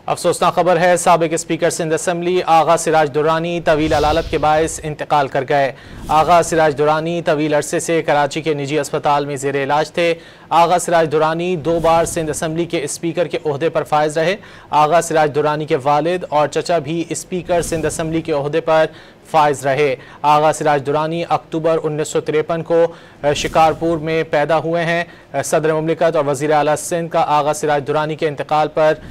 अफसोसनाक खबर है, साबिक स्पीकर सिंध असम्बली आगा सिराज दुरानी तवील अलालत के बायस इंतकाल कर गए। आगा सिराज दुरानी तवील अरसे से कराची के निजी अस्पताल में ज़ेर इलाज थे। आगा सिराज दुरानी 2 बार सिंध असम्बली के स्पीकर के ओहदे पर फायज रहे। आगा सिराज दुरानी के वालिद और चचा भी स्पीकर सिंध असम्बली के ओहदे पर फायज रहे। आगा सिराज दुरानी अक्टूबर 1953 को शिकारपुर में पैदा हुए हैं। सदर मुमलिकत और वज़ीर आला सिंध का आगा सिराज दुरानी के इंतकाल पर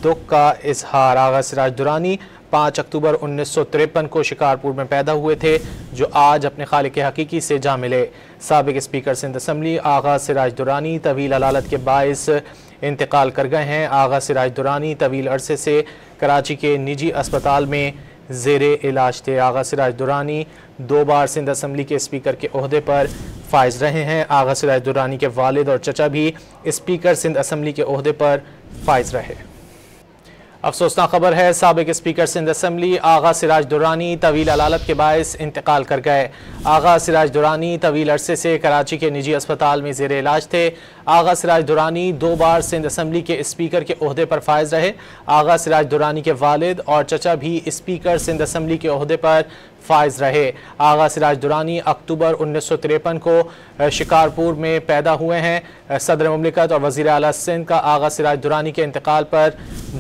दुख का इजहार। आगा सिराज दुरानी 5 अक्टूबर 1953 को शिकारपुर में पैदा हुए थे, जो आज अपने खालिक हकीकी से जा मिले। साबिक स्पीकर सिंध असम्बली आगा सिराज दुरानी तवील अलालत के बायस इंतकाल कर गए हैं। आगा सिराज दुरानी तवील अरसे से कराची के निजी अस्पताल में ज़ेरे इलाज थे। आगा सिराज दुरानी 2 बार सिंध असम्बली के स्पीकर के ओहदे पर फायज रहे हैं। आगा सिराज दुरानी के वालिद और चचा भी स्पीकर सिंध असम्बली के ओहदे पर फायज रहे। अफसोसनाक खबर है, साबिक स्पीकर सिंध असम्बली आगा सिराज दुरानी तवील अलालत के बायस इंतकाल कर गए। आगा सिराज दुरानी तवील अरसे से कराची के निजी अस्पताल में ज़ेर इलाज थे। आगा सिराज दुरानी 2 बार सिंध असम्बली के स्पीकर के ओहदे पर फायज रहे। आगा सिराज दुरानी के वालिद और चचा भी स्पीकर सिंध असम्बली के ओहदे पर फायज रहे। आगा सिराज दुरानी अक्टूबर 1953 को शिकारपुर में पैदा हुए हैं। सदर मुमलिकत और वज़ीर आला सिंध का आगा सिराज दुरानी के इंतकाल पर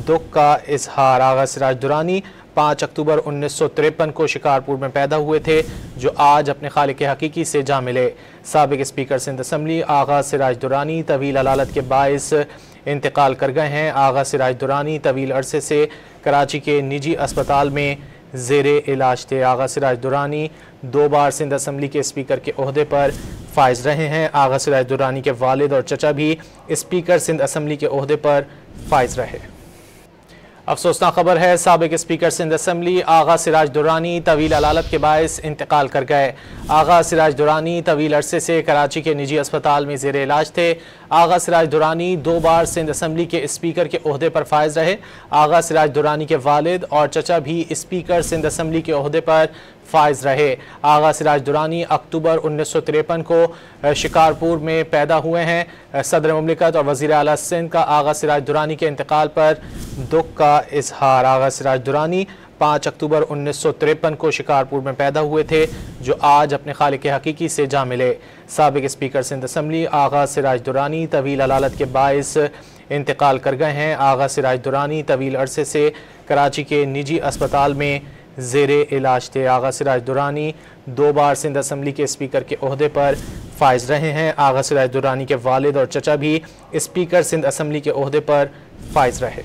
दुख का इजहार। आगा सिराज दुरानी 5 अक्टूबर 1953 को शिकारपुर में पैदा हुए थे, जो आज अपने खालिक हकीकी से जा मिले। साबिक स्पीकर सिंध असम्बली आगा सिराज दुरानी तवील अलालत के बायस इंतकाल कर गए हैं। आगा सिराज दुरानी तवील अरसे से कराची के निजी अस्पताल में ज़ेरे इलाज थे। आगा सिराज दुरानी 2 बार सिंध असम्बली के स्पीकर के ओहदे पर फायज रहे हैं। आगा सिराज दुरानी के वालिद और चचा भी स्पीकर सिंध असम्बली के ओहदे पर फायज रहे। अफसोसनाक खबर है, साबिक स्पीकर सिंध असम्बली आगा सिराज दुरानी तवील अलालत के बायस इंतकाल कर गए। आगा सिराज दुरानी तवील अरसे से कराची के निजी अस्पताल में ज़ेर इलाज थे। आगा सिराज दुरानी 2 बार सिंध असम्बली के स्पीकर के ओहदे पर फायज रहे। आगा सिराज दुरानी के वालिद और चचा भी स्पीकर सिंध असम्बली के ओहदे पर फायज रहे। आगा सिराज दुरानी अक्टूबर 1953 को शिकारपुर में पैदा हुए हैं। सदर मुमलिकत और वज़ीर आला सिंध का आगा सिराज दुरानी के इंतकाल पर दुख का इजहार। आगा सिराज दुरानी 5 अक्टूबर 1953 को शिकारपुर में पैदा हुए थे, जो आज अपने खालिक हकीकी से जा मिले। साबिक स्पीकर सिंध असम्बली आगा सिराज दुरानी तवील अलालत के बायस इंतकाल कर गए हैं। आगा सिराज दुरानी तवील अरसे से कराची के निजी अस्पताल में ज़ेरे इलाज थे। आगा सिराज दुरानी 2 बार सिंध असम्बली के स्पीकर के ओहदे पर फायज रहे हैं। आगा सिराज दुरानी के वालिद और चचा भी स्पीकर सिंध असम्बली के ओहदे पर फायज रहे।